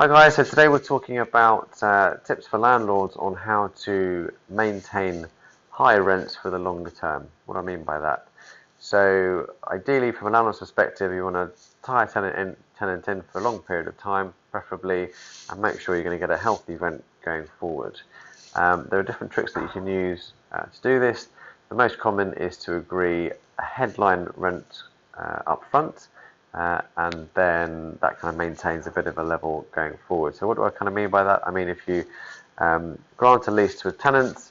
Hi guys, so today we're talking about tips for landlords on how to maintain high rents for the longer term. What do I mean by that? So ideally from a landlord's perspective, you want to tie a tenant in for a long period of time, preferably, and make sure you're going to get a healthy rent going forward. There are different tricks that you can use to do this. The most common is to agree a headline rent up front. And then that kind of maintains a bit of a level going forward. So what do I kind of mean by that? I mean, if you grant a lease to a tenant,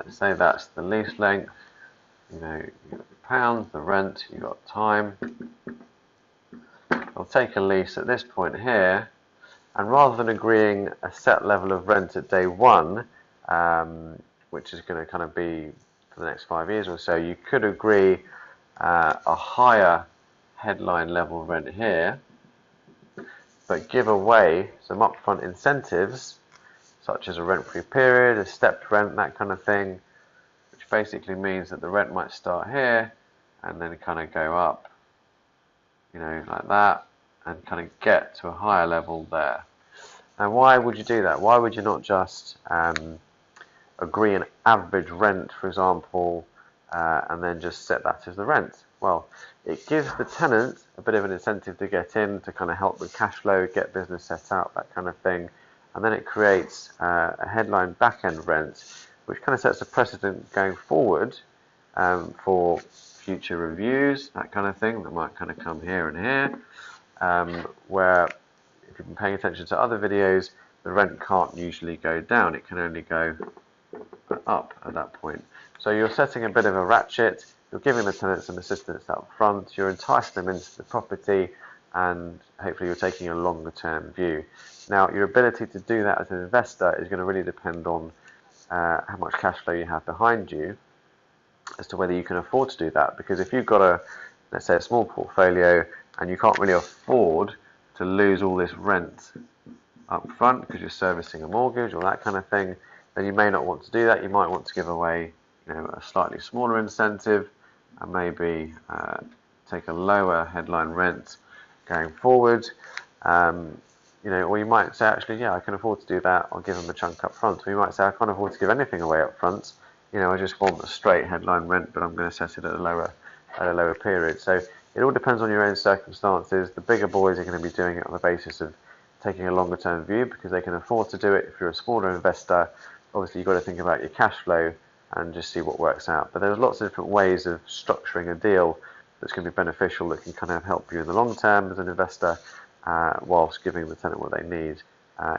say that's the lease length, you've got the pounds, the rent, you've got time. I'll take a lease at this point here, and rather than agreeing a set level of rent at day one, which is going to kind of be for the next 5 years or so, you could agree a higher headline level rent here, but give away some upfront incentives such as a rent-free period, a stepped rent, that kind of thing, which basically means that the rent might start here and then kind of go up, like that, and kind of get to a higher level there. Now, why would you do that? Why would you not just agree an average rent, for example, and then just set that as the rent? Well, it gives the tenant a bit of an incentive to get in, to kind of help with cash flow, get business set up, that kind of thing. And then it creates a headline back-end rent, which kind of sets a precedent going forward for future reviews, that kind of thing, that might kind of come here and here, where if you've been paying attention to other videos, the rent can't usually go down, it can only go up at that point. So you're setting a bit of a ratchet. You're giving the tenants some assistance up front, you're enticing them into the property, and hopefully you're taking a longer term view. Now, your ability to do that as an investor is going to really depend on how much cash flow you have behind you as to whether you can afford to do that. Because if you've got let's say a small portfolio and you can't really afford to lose all this rent up front because you're servicing a mortgage or that kind of thing, then you may not want to do that. You might want to give away a slightly smaller incentive and maybe take a lower headline rent going forward, or you might say, actually, yeah, I can afford to do that, I'll give them a chunk up front. Or you might say, I can't afford to give anything away up front, I just want a straight headline rent, but I'm going to set it at a lower period. So it all depends on your own circumstances. The bigger boys are going to be doing it on the basis of taking a longer term view because they can afford to do it. If you're a smaller investor, obviously you've got to think about your cash flow and just see what works out. But there's lots of different ways of structuring a deal that's going to be beneficial, that can kind of help you in the long term as an investor, whilst giving the tenant what they need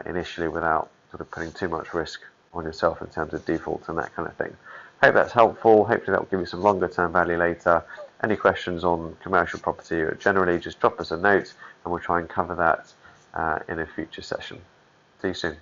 initially without sort of putting too much risk on yourself in terms of defaults and that kind of thing. Hope that's helpful. Hopefully that will give you some longer term value later. Any questions on commercial property or generally, just drop us a note and we'll try and cover that in a future session. See you soon.